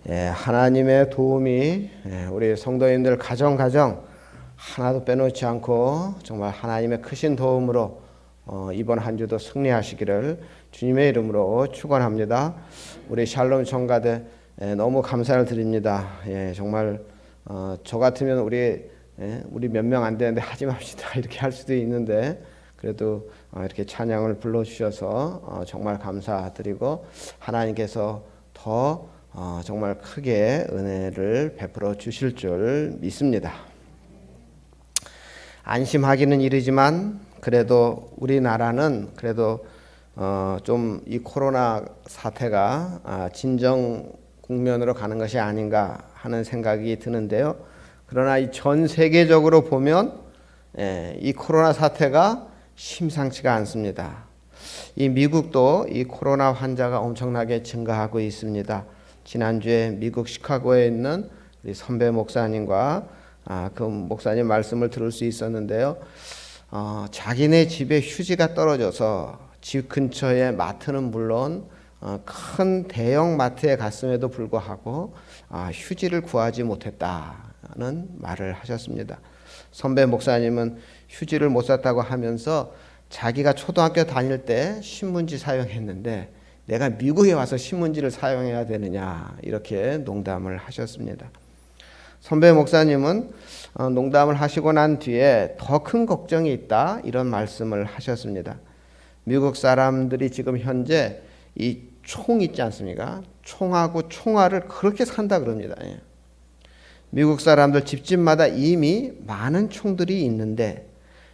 하나님의 도움이 우리 성도님들 가정 하나도 빼놓지 않고 정말 하나님의 크신 도움으로 이번 한 주도 승리하시기를 주님의 이름으로 축원합니다. 우리 샬롬 청가대 너무 감사를 드립니다. 정말 저 같으면 우리 몇 명 안 되는데 하지 맙시다 이렇게 할 수도 있는데 그래도 이렇게 찬양을 불러주셔서 정말 감사드리고 하나님께서 더 정말 크게 은혜를 베풀어 주실 줄 믿습니다. 안심하기는 이르지만 그래도 우리나라는 그래도 좀 이 코로나 사태가 진정 국면으로 가는 것이 아닌가 하는 생각이 드는데요. 그러나 이 전 세계적으로 보면 이 코로나 사태가 심상치가 않습니다. 이 미국도 이 코로나 환자가 엄청나게 증가하고 있습니다. 지난주에 미국 시카고에 있는 우리 선배 목사님과 그 목사님 말씀을 들을 수 있었는데요. 자기네 집에 휴지가 떨어져서 집 근처에 마트는 물론 큰 대형 마트에 갔음에도 불구하고 휴지를 구하지 못했다는 말을 하셨습니다. 선배 목사님은 휴지를 못 샀다고 하면서 자기가 초등학교 다닐 때 신문지 사용했는데 내가 미국에 와서 신문지를 사용해야 되느냐 이렇게 농담을 하셨습니다. 선배 목사님은 농담을 하시고 난 뒤에 더 큰 걱정이 있다 이런 말씀을 하셨습니다. 미국 사람들이 지금 현재 이 총 있지 않습니까? 총하고 총알을 그렇게 산다 그럽니다. 미국 사람들 집집마다 이미 많은 총들이 있는데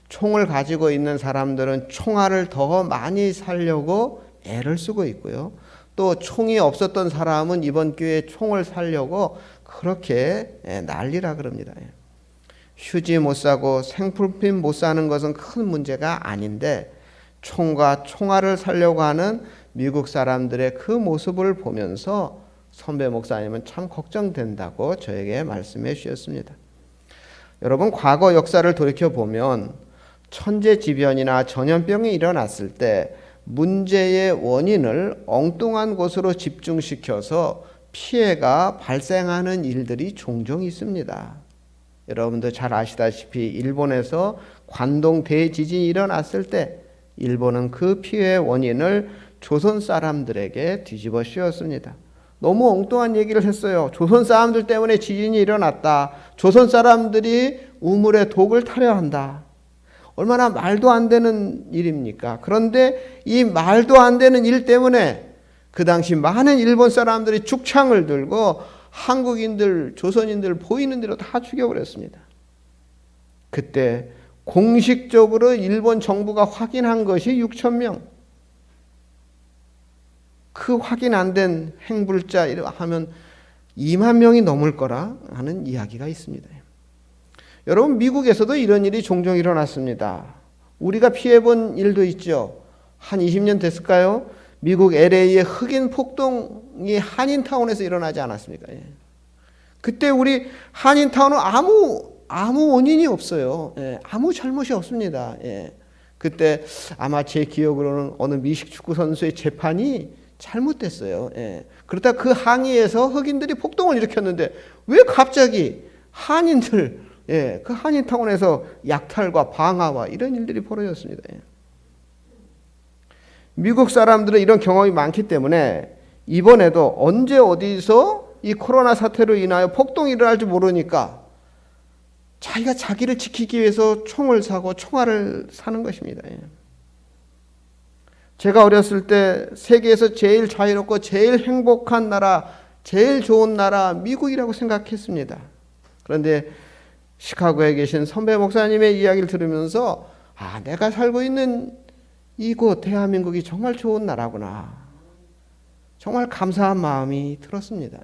총을 가지고 있는 사람들은 총알을 더 많이 사려고 애를 쓰고 있고요. 또 총이 없었던 사람은 이번 기회에 총을 사려고 그렇게 난리라 그럽니다. 휴지 못 사고 생필품 못 사는 것은 큰 문제가 아닌데 총과 총알을 사려고 하는 미국 사람들의 그 모습을 보면서 선배 목사님은 참 걱정된다고 저에게 말씀해 주셨습니다. 여러분 과거 역사를 돌이켜보면 천재지변이나 전염병이 일어났을 때 문제의 원인을 엉뚱한 곳으로 집중시켜서 피해가 발생하는 일들이 종종 있습니다. 여러분도 잘 아시다시피 일본에서 관동 대지진이 일어났을 때 일본은 그 피해의 원인을 조선 사람들에게 뒤집어 씌웠습니다. 너무 엉뚱한 얘기를 했어요. 조선 사람들 때문에 지진이 일어났다. 조선 사람들이 우물에 독을 타려 한다. 얼마나 말도 안 되는 일입니까? 그런데 이 말도 안 되는 일 때문에 그 당시 많은 일본 사람들이 죽창을 들고 한국인들, 조선인들 보이는 대로 다 죽여버렸습니다. 그때 공식적으로 일본 정부가 확인한 것이 6,000명. 그 확인 안 된 행불자 하면 2만 명이 넘을 거라 하는 이야기가 있습니다. 여러분 미국에서도 이런 일이 종종 일어났습니다. 우리가 피해본 일도 있죠. 한 20년 됐을까요? 미국 LA의 흑인 폭동이 한인타운에서 일어나지 않았습니까? 그때 우리 한인타운은 아무 원인이 없어요. 아무 잘못이 없습니다. 그때 아마 제 기억으로는 어느 미식 축구 선수의 재판이 잘못됐어요. 그러다 그 항의에서 흑인들이 폭동을 일으켰는데 왜 갑자기 한인들 그 한인타운에서 약탈과 방화와 이런 일들이 벌어졌습니다. 미국 사람들은 이런 경험이 많기 때문에 이번에도 언제 어디서 이 코로나 사태로 인하여 폭동이 일어날지 모르니까 자기가 자기를 지키기 위해서 총을 사고 총알을 사는 것입니다. 제가 어렸을 때 세계에서 제일 자유롭고 제일 행복한 나라, 제일 좋은 나라 미국이라고 생각했습니다. 그런데 시카고에 계신 선배 목사님의 이야기를 들으면서 내가 살고 있는 이곳 대한민국이 정말 좋은 나라구나. 정말 감사한 마음이 들었습니다.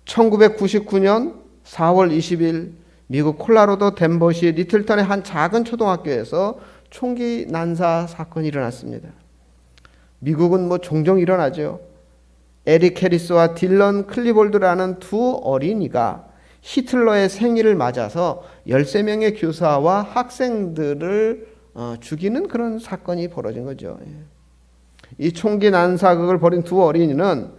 1999년 4월 20일 미국 콜로라도 덴버시 리틀턴의 한 작은 초등학교에서 총기 난사 사건이 일어났습니다. 미국은 종종 일어나죠. 에릭 해리스와 딜런 클리볼드라는 두 어린이가 히틀러의 생일을 맞아서 13명의 교사와 학생들을 죽이는 그런 사건이 벌어진 거죠. 이 총기 난사극을 벌인 두 어린이는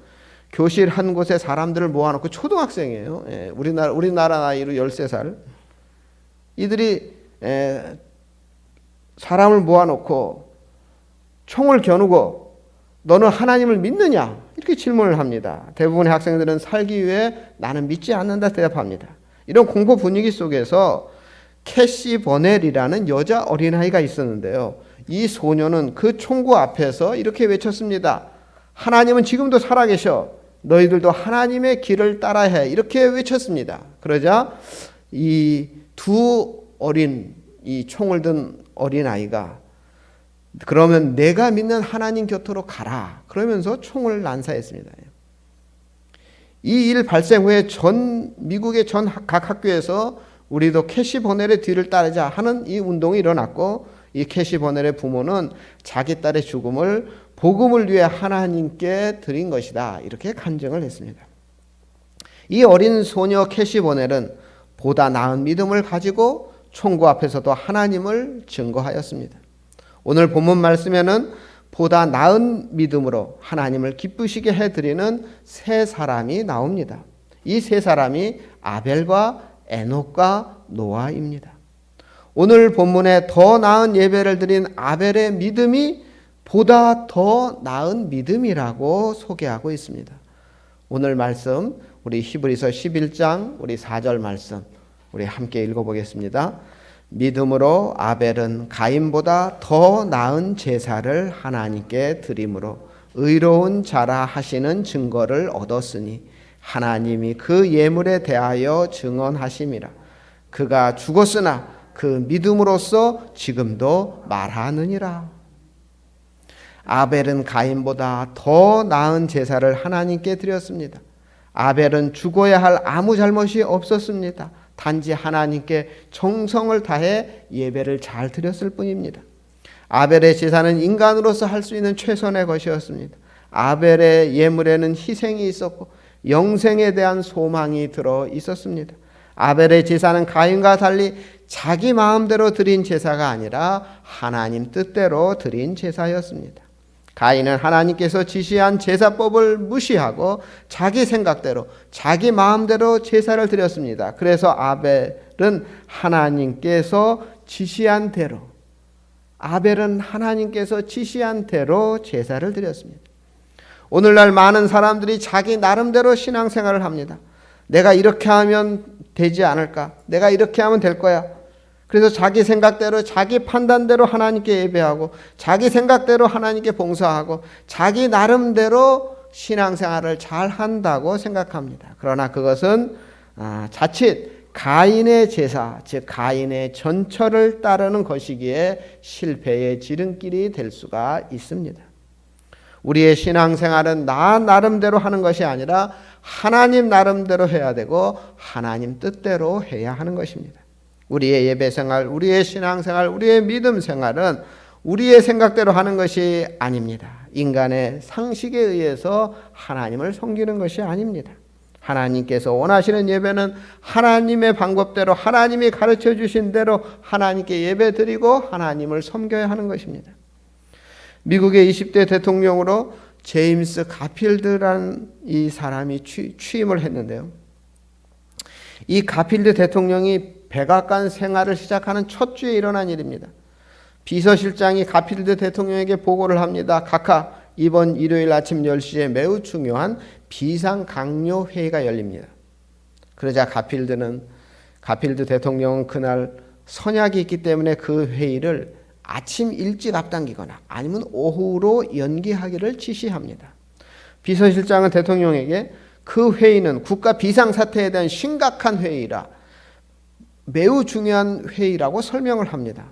교실 한 곳에 사람들을 모아놓고 초등학생이에요. 예, 우리나라 나이로 13살. 이들이 사람을 모아놓고 총을 겨누고 너는 하나님을 믿느냐? 이렇게 질문을 합니다. 대부분의 학생들은 살기 위해 나는 믿지 않는다 대답합니다. 이런 공포 분위기 속에서 캐시 버넬이라는 여자 어린아이가 있었는데요. 이 소녀는 그 총구 앞에서 이렇게 외쳤습니다. 하나님은 지금도 살아계셔. 너희들도 하나님의 길을 따라해. 이렇게 외쳤습니다. 그러자 이 총을 든 어린아이가 그러면 내가 믿는 하나님 곁으로 가라. 그러면서 총을 난사했습니다. 이 일 발생 후에 미국의 각 학교에서 우리도 캐시 버넬의 뒤를 따르자 하는 이 운동이 일어났고, 이 캐시 버넬의 부모는 자기 딸의 죽음을 복음을 위해 하나님께 드린 것이다. 이렇게 간증을 했습니다. 이 어린 소녀 캐시 버넬은 보다 나은 믿음을 가지고 총구 앞에서도 하나님을 증거하였습니다. 오늘 본문 말씀에는 보다 나은 믿음으로 하나님을 기쁘시게 해드리는 세 사람이 나옵니다. 이 세 사람이 아벨과 에녹과 노아입니다. 오늘 본문에 더 나은 예배를 드린 아벨의 믿음이 보다 더 나은 믿음이라고 소개하고 있습니다. 오늘 말씀 우리 히브리서 11장 우리 4절 말씀 우리 함께 읽어보겠습니다. 믿음으로 아벨은 가인보다 더 나은 제사를 하나님께 드림으로 의로운 자라 하시는 증거를 얻었으니 하나님이 그 예물에 대하여 증언하심이라. 그가 죽었으나 그 믿음으로써 지금도 말하느니라. 아벨은 가인보다 더 나은 제사를 하나님께 드렸습니다. 아벨은 죽어야 할 아무 잘못이 없었습니다. 단지 하나님께 정성을 다해 예배를 잘 드렸을 뿐입니다. 아벨의 제사는 인간으로서 할 수 있는 최선의 것이었습니다. 아벨의 예물에는 희생이 있었고 영생에 대한 소망이 들어 있었습니다. 아벨의 제사는 가인과 달리 자기 마음대로 드린 제사가 아니라 하나님 뜻대로 드린 제사였습니다. 가인은 하나님께서 지시한 제사법을 무시하고 자기 생각대로 자기 마음대로 제사를 드렸습니다. 그래서 아벨은 하나님께서 지시한 대로 제사를 드렸습니다. 오늘날 많은 사람들이 자기 나름대로 신앙생활을 합니다. 내가 이렇게 하면 되지 않을까? 내가 이렇게 하면 될 거야. 그래서 자기 생각대로 자기 판단대로 하나님께 예배하고 자기 생각대로 하나님께 봉사하고 자기 나름대로 신앙생활을 잘 한다고 생각합니다. 그러나 그것은 자칫 가인의 제사, 즉 가인의 전철을 따르는 것이기에 실패의 지름길이 될 수가 있습니다. 우리의 신앙생활은 나 나름대로 하는 것이 아니라 하나님 나름대로 해야 되고 하나님 뜻대로 해야 하는 것입니다. 우리의 예배생활, 우리의 신앙생활, 우리의 믿음생활은 우리의 생각대로 하는 것이 아닙니다. 인간의 상식에 의해서 하나님을 섬기는 것이 아닙니다. 하나님께서 원하시는 예배는 하나님의 방법대로 하나님이 가르쳐 주신 대로 하나님께 예배드리고 하나님을 섬겨야 하는 것입니다. 미국의 20대 대통령으로 제임스 가필드라는 이 사람이 취임을 했는데요. 이 가필드 대통령이 백악관 생활을 시작하는 첫 주에 일어난 일입니다. 비서실장이 가필드 대통령에게 보고를 합니다. 각하, 이번 일요일 아침 10시에 매우 중요한 비상강요 회의가 열립니다. 그러자 가필드 대통령은 그날 선약이 있기 때문에 그 회의를 아침 일찍 앞당기거나 아니면 오후로 연기하기를 지시합니다. 비서실장은 대통령에게 그 회의는 국가 비상사태에 대한 심각한 회의라 매우 중요한 회의라고 설명을 합니다.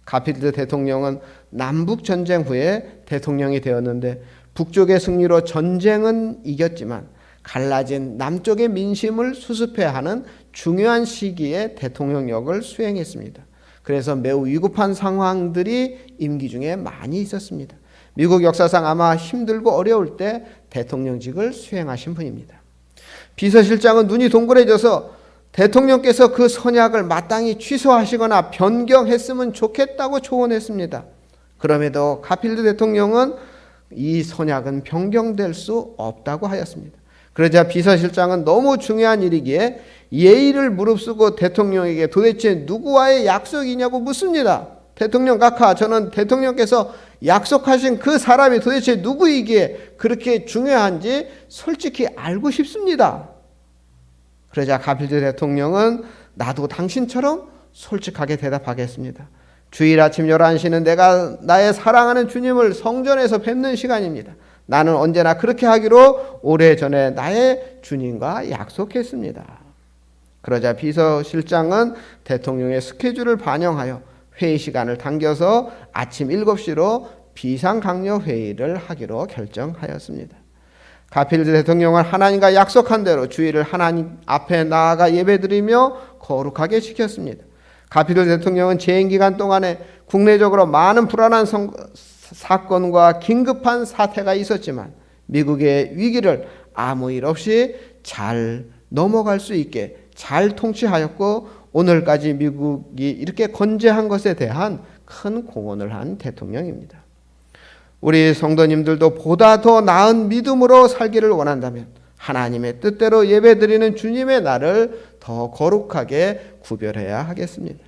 가필드 대통령은 남북전쟁 후에 대통령이 되었는데 북쪽의 승리로 전쟁은 이겼지만 갈라진 남쪽의 민심을 수습해야 하는 중요한 시기에 대통령역을 수행했습니다. 그래서 매우 위급한 상황들이 임기 중에 많이 있었습니다. 미국 역사상 아마 힘들고 어려울 때 대통령직을 수행하신 분입니다. 비서실장은 눈이 동그래져서 대통령께서 그 선약을 마땅히 취소하시거나 변경했으면 좋겠다고 조언했습니다. 그럼에도 가필드 대통령은 이 선약은 변경될 수 없다고 하였습니다. 그러자 비서실장은 너무 중요한 일이기에 예의를 무릅쓰고 대통령에게 도대체 누구와의 약속이냐고 묻습니다. 대통령 각하, 저는 대통령께서 약속하신 그 사람이 도대체 누구이기에 그렇게 중요한지 솔직히 알고 싶습니다. 그러자 가필드 대통령은 나도 당신처럼 솔직하게 대답하겠습니다. 주일 아침 11시는 내가 나의 사랑하는 주님을 성전에서 뵙는 시간입니다. 나는 언제나 그렇게 하기로 오래전에 나의 주님과 약속했습니다. 그러자 비서실장은 대통령의 스케줄을 반영하여 회의 시간을 당겨서 아침 7시로 비상강력 회의를 하기로 결정하였습니다. 가필드 대통령은 하나님과 약속한 대로 주일을 하나님 앞에 나아가 예배드리며 거룩하게 지켰습니다. 가필드 대통령은 재임 기간 동안에 국내적으로 많은 불안한 사건과 긴급한 사태가 있었지만 미국의 위기를 아무 일 없이 잘 넘어갈 수 있게 잘 통치하였고 오늘까지 미국이 이렇게 건재한 것에 대한 큰 공헌을 한 대통령입니다. 우리 성도님들도 보다 더 나은 믿음으로 살기를 원한다면 하나님의 뜻대로 예배드리는 주님의 날을 더 거룩하게 구별해야 하겠습니다.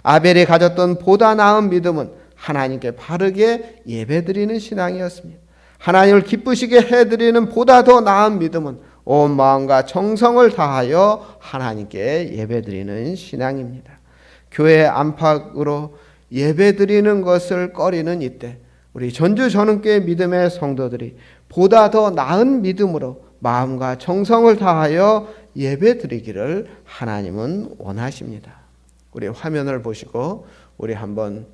아벨이 가졌던 보다 나은 믿음은 하나님께 바르게 예배드리는 신앙이었습니다. 하나님을 기쁘시게 해드리는 보다 더 나은 믿음은 온 마음과 정성을 다하여 하나님께 예배드리는 신앙입니다. 교회 안팎으로 예배드리는 것을 꺼리는 이때 우리 전주 전흥교회 믿음의 성도들이 보다 더 나은 믿음으로 마음과 정성을 다하여 예배드리기를 하나님은 원하십니다. 우리 화면을 보시고 우리 한번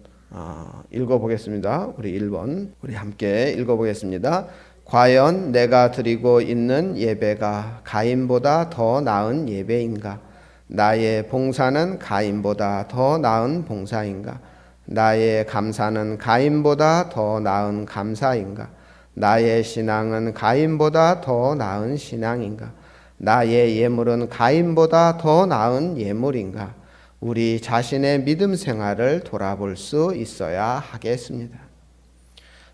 읽어보겠습니다. 우리 1번 우리 함께 읽어보겠습니다. 과연 내가 드리고 있는 예배가 가인보다 더 나은 예배인가? 나의 봉사는 가인보다 더 나은 봉사인가? 나의 감사는 가인보다 더 나은 감사인가? 나의 신앙은 가인보다 더 나은 신앙인가? 나의 예물은 가인보다 더 나은 예물인가? 우리 자신의 믿음 생활을 돌아볼 수 있어야 하겠습니다.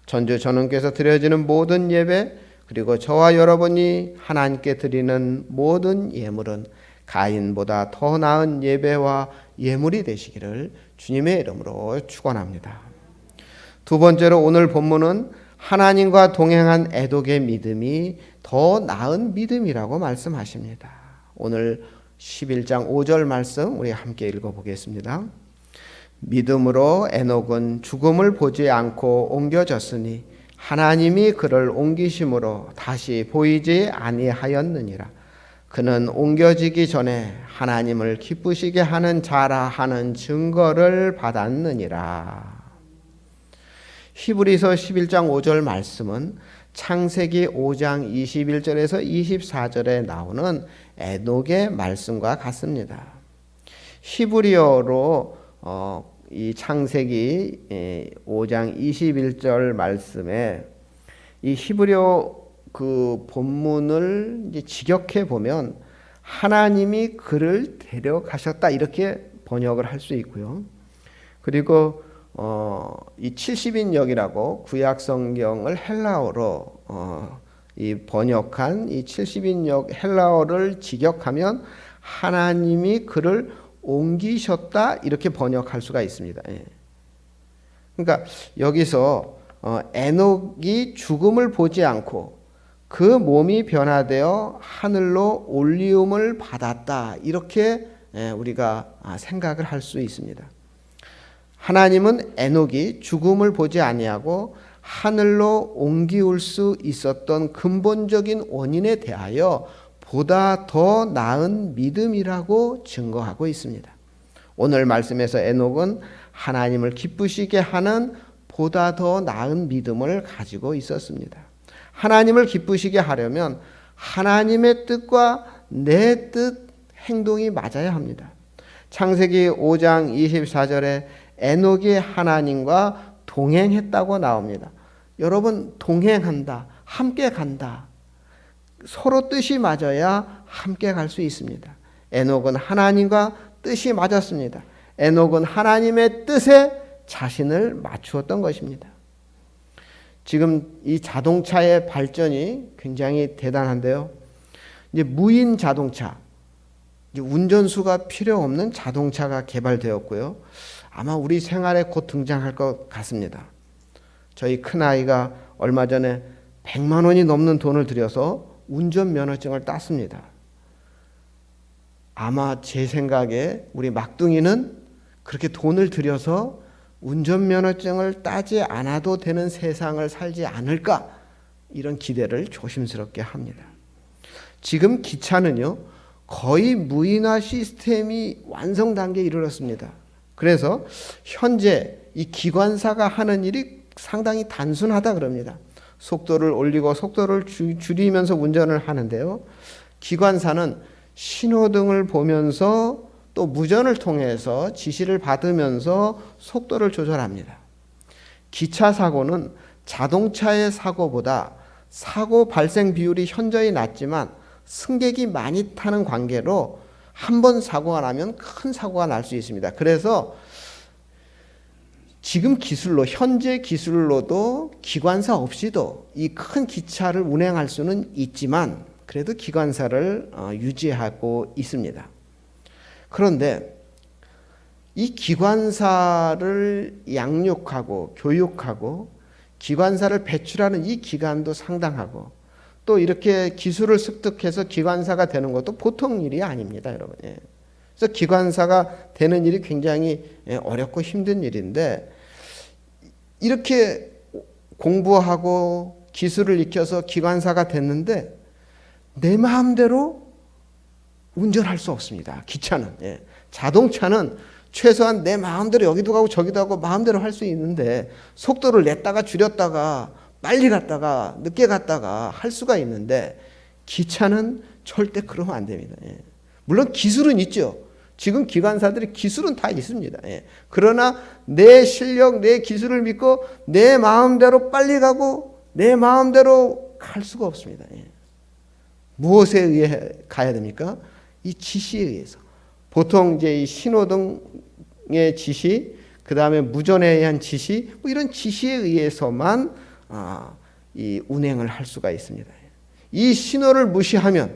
전주 전흥교에서 드려지는 모든 예배 그리고 저와 여러분이 하나님께 드리는 모든 예물은 가인보다 더 나은 예배와 예물이 되시기를 주님의 이름으로 축원합니다. 두 번째로 오늘 본문은 하나님과 동행한 에녹의 믿음이 더 나은 믿음이라고 말씀하십니다. 오늘 11장 5절 말씀 우리 함께 읽어보겠습니다. 믿음으로 에녹은 죽음을 보지 않고 옮겨졌으니 하나님이 그를 옮기심으로 다시 보이지 아니하였느니라. 그는 옮겨지기 전에 하나님을 기쁘시게 하는 자라 하는 증거를 받았느니라. 히브리서 11장 5절 말씀은 창세기 5장 21절에서 24절에 나오는 에녹의 말씀과 같습니다. 히브리어로 이 창세기 5장 21절 말씀에 이 히브리어 그 본문을 이제 직역해 보면 하나님이 그를 데려가셨다 이렇게 번역을 할 수 있고요. 그리고 이 70인역이라고 구약 성경을 헬라어로 이 번역한 이 70인역 헬라어를 직역하면 하나님이 그를 옮기셨다 이렇게 번역할 수가 있습니다. 그러니까 여기서 에녹이 죽음을 보지 않고 그 몸이 변화되어 하늘로 올리움을 받았다 이렇게 우리가 생각을 할 수 있습니다. 하나님은 에녹이 죽음을 보지 아니하고 하늘로 옮기울 수 있었던 근본적인 원인에 대하여 보다 더 나은 믿음이라고 증거하고 있습니다. 오늘 말씀에서 에녹은 하나님을 기쁘시게 하는 보다 더 나은 믿음을 가지고 있었습니다. 하나님을 기쁘시게 하려면 하나님의 뜻과 내 뜻 행동이 맞아야 합니다. 창세기 5장 24절에 에녹이 하나님과 동행했다고 나옵니다. 여러분, 동행한다, 함께 간다. 서로 뜻이 맞아야 함께 갈 수 있습니다. 에녹은 하나님과 뜻이 맞았습니다. 에녹은 하나님의 뜻에 자신을 맞추었던 것입니다. 지금 이 자동차의 발전이 굉장히 대단한데요. 이제 무인 자동차, 이제 운전수가 필요 없는 자동차가 개발되었고요. 아마 우리 생활에 곧 등장할 것 같습니다. 저희 큰아이가 얼마 전에 100만 원이 넘는 돈을 들여서 운전면허증을 땄습니다. 아마 제 생각에 우리 막둥이는 그렇게 돈을 들여서 운전면허증을 따지 않아도 되는 세상을 살지 않을까, 이런 기대를 조심스럽게 합니다. 지금 기차는요, 거의 무인화 시스템이 완성 단계에 이르렀습니다. 그래서 현재 이 기관사가 하는 일이 상당히 단순하다 그럽니다. 속도를 올리고 속도를 줄이면서 운전을 하는데요. 기관사는 신호등을 보면서 또 무전을 통해서 지시를 받으면서 속도를 조절합니다. 기차 사고는 자동차의 사고보다 사고 발생 비율이 현저히 낮지만 승객이 많이 타는 관계로 한 번 사고가 나면 큰 사고가 날 수 있습니다. 그래서 지금 기술로, 현재 기술로도 기관사 없이도 이 큰 기차를 운행할 수는 있지만 그래도 기관사를 유지하고 있습니다. 그런데 이 기관사를 양육하고 교육하고 기관사를 배출하는 이 기간도 상당하고 또 이렇게 기술을 습득해서 기관사가 되는 것도 보통 일이 아닙니다, 여러분. 그래서 기관사가 되는 일이 굉장히 어렵고 힘든 일인데, 이렇게 공부하고 기술을 익혀서 기관사가 됐는데 내 마음대로 운전할 수 없습니다. 기차는. 자동차는 최소한 내 마음대로 여기도 가고 저기도 가고 마음대로 할 수 있는데 속도를 냈다가 줄였다가 빨리 갔다가 늦게 갔다가 할 수가 있는데 기차는 절대 그러면 안 됩니다. 물론 기술은 있죠. 지금 기관사들이 기술은 다 있습니다. 그러나 내 실력, 내 기술을 믿고 내 마음대로 빨리 가고 내 마음대로 갈 수가 없습니다. 무엇에 의해 가야 됩니까? 이 지시에 의해서. 보통 이제 이 신호등의 지시, 그 다음에 무전에 의한 지시, 뭐 이런 지시에 의해서만 이 운행을 할 수가 있습니다. 이 신호를 무시하면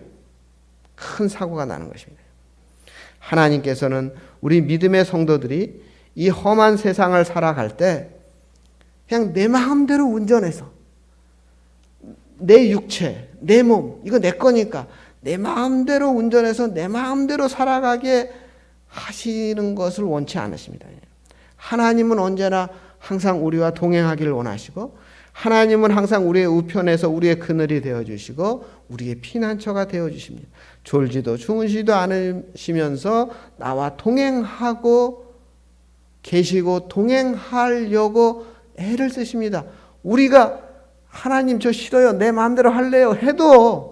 큰 사고가 나는 것입니다. 하나님께서는 우리 믿음의 성도들이 이 험한 세상을 살아갈 때 그냥 내 마음대로 운전해서 내 육체, 내 몸, 이거 내 거니까 내 마음대로 운전해서 내 마음대로 살아가게 하시는 것을 원치 않으십니다. 하나님은 언제나 항상 우리와 동행하기를 원하시고 하나님은 항상 우리의 우편에서 우리의 그늘이 되어주시고 우리의 피난처가 되어주십니다. 졸지도 주무시지도 않으시면서 나와 동행하고 계시고 동행하려고 애를 쓰십니다. 우리가 하나님 저 싫어요, 내 마음대로 할래요 해도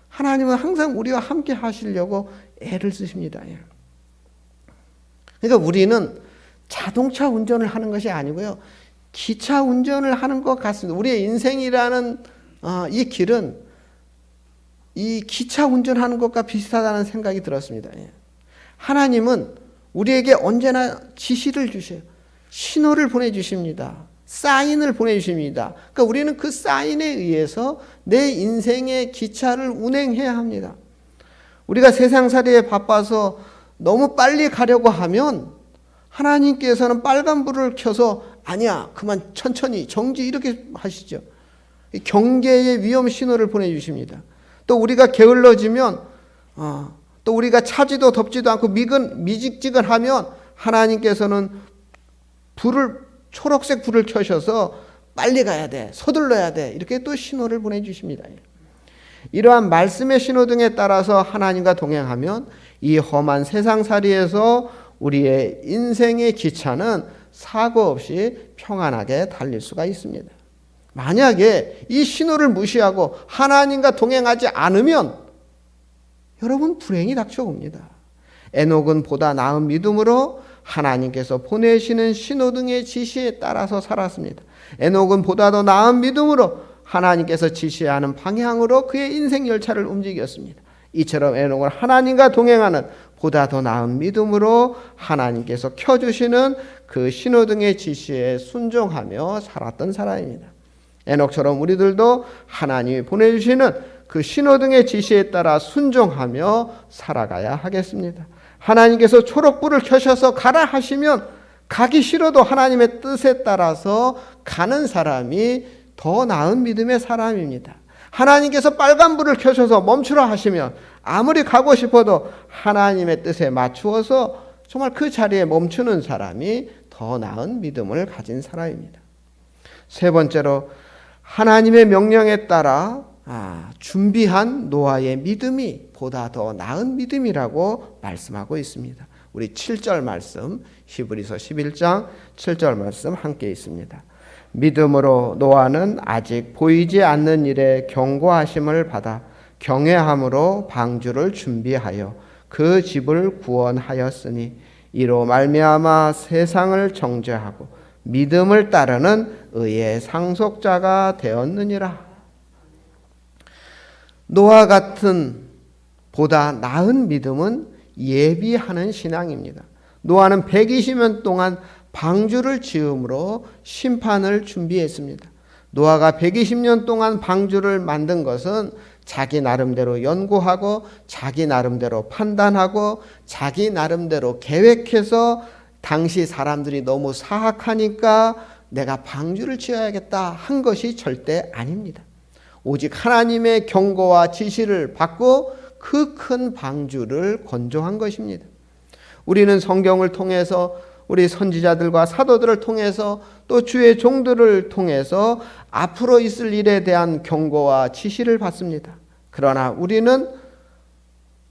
하나님은 항상 우리와 함께 하시려고 애를 쓰십니다. 그러니까 우리는 자동차 운전을 하는 것이 아니고요, 기차 운전을 하는 것 같습니다. 우리의 인생이라는 이 길은 이 기차 운전하는 것과 비슷하다는 생각이 들었습니다. 하나님은 우리에게 언제나 지시를 주셔요. 신호를 보내주십니다. 사인을 보내주십니다. 그러니까 우리는 그 사인에 의해서 내 인생의 기차를 운행해야 합니다. 우리가 세상살이에 바빠서 너무 빨리 가려고 하면 하나님께서는 빨간불을 켜서 아니야, 그만 천천히 정지 이렇게 하시죠. 경계의 위험 신호를 보내주십니다. 또 우리가 게을러지면 또 우리가 차지도 덥지도 않고 미직지근하면 하나님께서는 초록색 불을 켜셔서 빨리 가야 돼, 서둘러야 돼, 이렇게 또 신호를 보내주십니다. 이러한 말씀의 신호등에 따라서 하나님과 동행하면 이 험한 세상살이에서 우리의 인생의 기차는 사고 없이 평안하게 달릴 수가 있습니다. 만약에 이 신호를 무시하고 하나님과 동행하지 않으면 여러분 불행이 닥쳐옵니다. 에녹은 보다 나은 믿음으로 하나님께서 보내시는 신호등의 지시에 따라서 살았습니다. 에녹은 보다 더 나은 믿음으로 하나님께서 지시하는 방향으로 그의 인생 열차를 움직였습니다. 이처럼 에녹은 하나님과 동행하는 보다 더 나은 믿음으로 하나님께서 켜주시는 그 신호등의 지시에 순종하며 살았던 사람입니다. 에녹처럼 우리들도 하나님이 보내주시는 그 신호등의 지시에 따라 순종하며 살아가야 하겠습니다. 하나님께서 초록불을 켜셔서 가라 하시면 가기 싫어도 하나님의 뜻에 따라서 가는 사람이 더 나은 믿음의 사람입니다. 하나님께서 빨간불을 켜셔서 멈추라 하시면 아무리 가고 싶어도 하나님의 뜻에 맞추어서 정말 그 자리에 멈추는 사람이 더 나은 믿음을 가진 사람입니다. 세 번째로 하나님의 명령에 따라 준비한 노아의 믿음이 보다 더 나은 믿음이라고 말씀하고 있습니다. 우리 7절 말씀, 히브리서 11장 7절 말씀 함께 있습니다. 믿음으로 노아는 아직 보이지 않는 일에 경고하심을 받아 경외함으로 방주를 준비하여 그 집을 구원하였으니 이로 말미암아 세상을 정죄하고 믿음을 따르는 의의 상속자가 되었느니라. 노아 같은 보다 나은 믿음은 예비하는 신앙입니다. 노아는 120년 동안 방주를 지음으로 심판을 준비했습니다. 노아가 120년 동안 방주를 만든 것은 자기 나름대로 연구하고 자기 나름대로 판단하고 자기 나름대로 계획해서 당시 사람들이 너무 사악하니까 내가 방주를 지어야겠다 한 것이 절대 아닙니다. 오직 하나님의 경고와 지시를 받고 그 큰 방주를 건조한 것입니다. 우리는 성경을 통해서 우리 선지자들과 사도들을 통해서 또 주의 종들을 통해서 앞으로 있을 일에 대한 경고와 지시를 받습니다. 그러나 우리는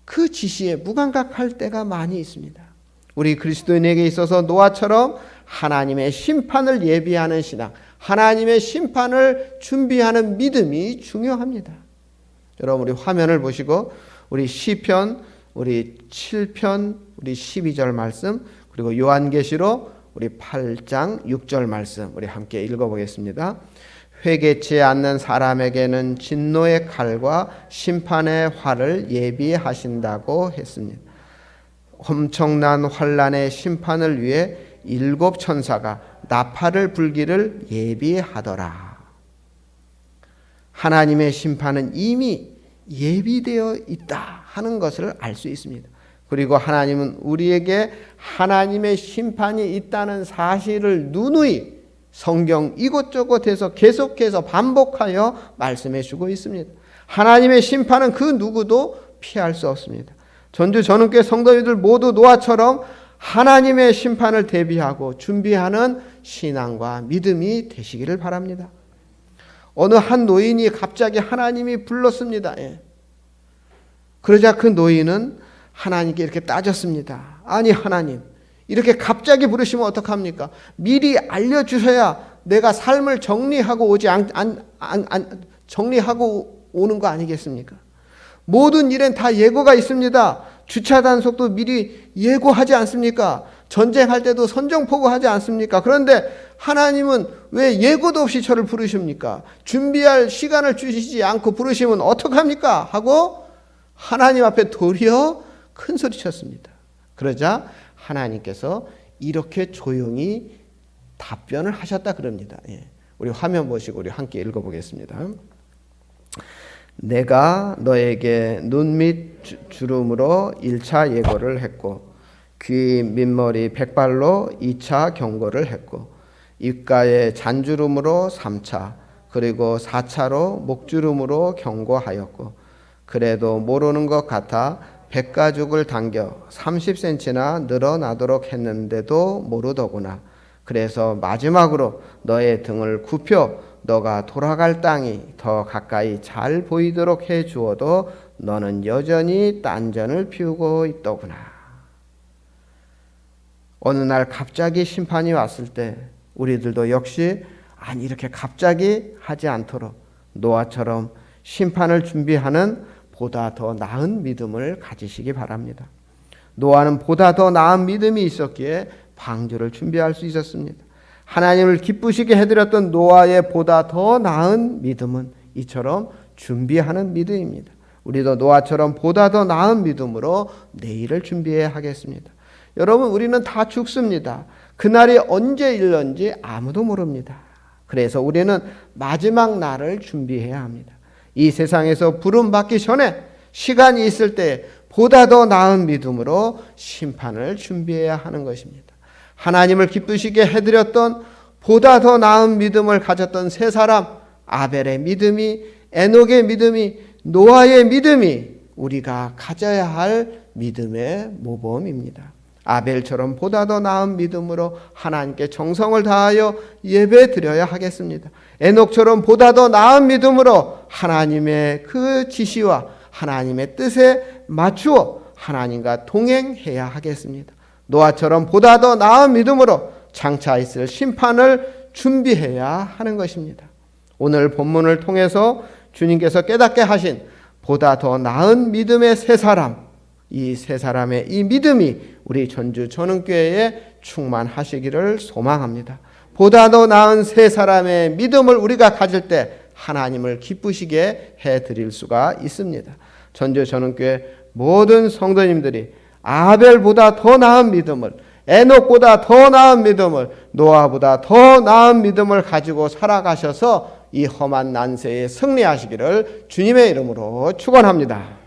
그 지시에 무감각할 때가 많이 있습니다. 우리 그리스도인에게 있어서 노아처럼 하나님의 심판을 예비하는 신앙, 하나님의 심판을 준비하는 믿음이 중요합니다. 여러분, 우리 화면을 보시고 우리 시편, 우리 7편, 우리 12절 말씀, 그리고 요한계시록 우리 8장 6절 말씀 우리 함께 읽어보겠습니다. 회개치 않는 사람에게는 진노의 칼과 심판의 활을 예비하신다고 했습니다. 엄청난 환난의 심판을 위해 7 천사가 나팔을 불기를 예비하더라. 하나님의 심판은 이미 예비되어 있다 하는 것을 알 수 있습니다. 그리고 하나님은 우리에게 하나님의 심판이 있다는 사실을 누누이 성경 이곳저곳에서 계속해서 반복하여 말씀해 주고 있습니다. 하나님의 심판은 그 누구도 피할 수 없습니다. 전주 전은교회 성도님들 모두 노아처럼 하나님의 심판을 대비하고 준비하는 신앙과 믿음이 되시기를 바랍니다. 어느 한 노인이 갑자기 하나님이 불렀습니다. 그러자 그 노인은 하나님께 이렇게 따졌습니다. 아니 하나님, 이렇게 갑자기 부르시면 어떡합니까? 미리 알려주셔야 내가 삶을 정리하고 정리하고 오는 거 아니겠습니까? 모든 일엔 다 예고가 있습니다. 주차 단속도 미리 예고하지 않습니까? 전쟁할 때도 선전포고하지 않습니까? 그런데 하나님은 왜 예고도 없이 저를 부르십니까? 준비할 시간을 주시지 않고 부르시면 어떡합니까? 하고 하나님 앞에 도리어 큰 소리 쳤습니다. 그러자 하나님께서 이렇게 조용히 답변을 하셨다 그럽니다. 우리 화면 보시고 우리 함께 읽어보겠습니다. 내가 너에게 눈 밑 주름으로 1차 예고를 했고 귀 밑머리 백발로 2차 경고를 했고 입가에 잔주름으로 3차 그리고 4차로 목주름으로 경고하였고 그래도 모르는 것 같아 백가죽을 당겨 30cm나 늘어나도록 했는데도 모르더구나. 그래서 마지막으로 너의 등을 굽혀 너가 돌아갈 땅이 더 가까이 잘 보이도록 해 주어도 너는 여전히 딴전을 피우고 있더구나. 어느 날 갑자기 심판이 왔을 때 우리들도 역시 이렇게 갑자기 하지 않도록 노아처럼 심판을 준비하는 보다 더 나은 믿음을 가지시기 바랍니다. 노아는 보다 더 나은 믿음이 있었기에 방주를 준비할 수 있었습니다. 하나님을 기쁘시게 해드렸던 노아의 보다 더 나은 믿음은 이처럼 준비하는 믿음입니다. 우리도 노아처럼 보다 더 나은 믿음으로 내일을 준비해야 하겠습니다. 여러분, 우리는 다 죽습니다. 그날이 언제 일런지 아무도 모릅니다. 그래서 우리는 마지막 날을 준비해야 합니다. 이 세상에서 부름받기 전에 시간이 있을 때 보다 더 나은 믿음으로 심판을 준비해야 하는 것입니다. 하나님을 기쁘시게 해드렸던 보다 더 나은 믿음을 가졌던 세 사람, 아벨의 믿음이, 에녹의 믿음이, 노아의 믿음이 우리가 가져야 할 믿음의 모범입니다. 아벨처럼 보다 더 나은 믿음으로 하나님께 정성을 다하여 예배 드려야 하겠습니다. 에녹처럼 보다 더 나은 믿음으로 하나님의 그 지시와 하나님의 뜻에 맞추어 하나님과 동행해야 하겠습니다. 노아처럼 보다 더 나은 믿음으로 장차 있을 심판을 준비해야 하는 것입니다. 오늘 본문을 통해서 주님께서 깨닫게 하신 보다 더 나은 믿음의 세 사람, 이 세 사람의 이 믿음이 우리 전주 전흥교회에 충만하시기를 소망합니다. 보다 더 나은 세 사람의 믿음을 우리가 가질 때 하나님을 기쁘시게 해드릴 수가 있습니다. 전주 전흥교회 모든 성도님들이 아벨보다 더 나은 믿음을, 에녹보다 더 나은 믿음을, 노아보다 더 나은 믿음을 가지고 살아가셔서 이 험한 난세에 승리하시기를 주님의 이름으로 축원합니다.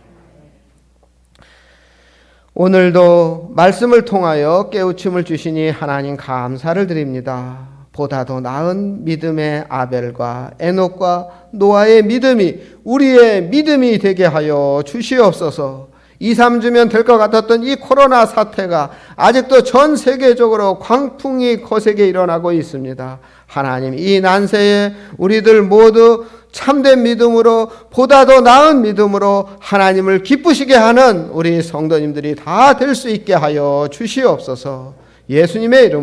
오늘도 말씀을 통하여 깨우침을 주시니 하나님 감사를 드립니다. 보다 더 나은 믿음의 아벨과 에녹과 노아의 믿음이 우리의 믿음이 되게 하여 주시옵소서. 2, 3주면 될 것 같았던 이 코로나 사태가 아직도 전 세계적으로 광풍이 거세게 일어나고 있습니다. 하나님, 이 난세에 우리들 모두 참된 믿음으로 보다 더 나은 믿음으로 하나님을 기쁘시게 하는 우리 성도님들이 다 될 수 있게 하여 주시옵소서. 예수님의 이름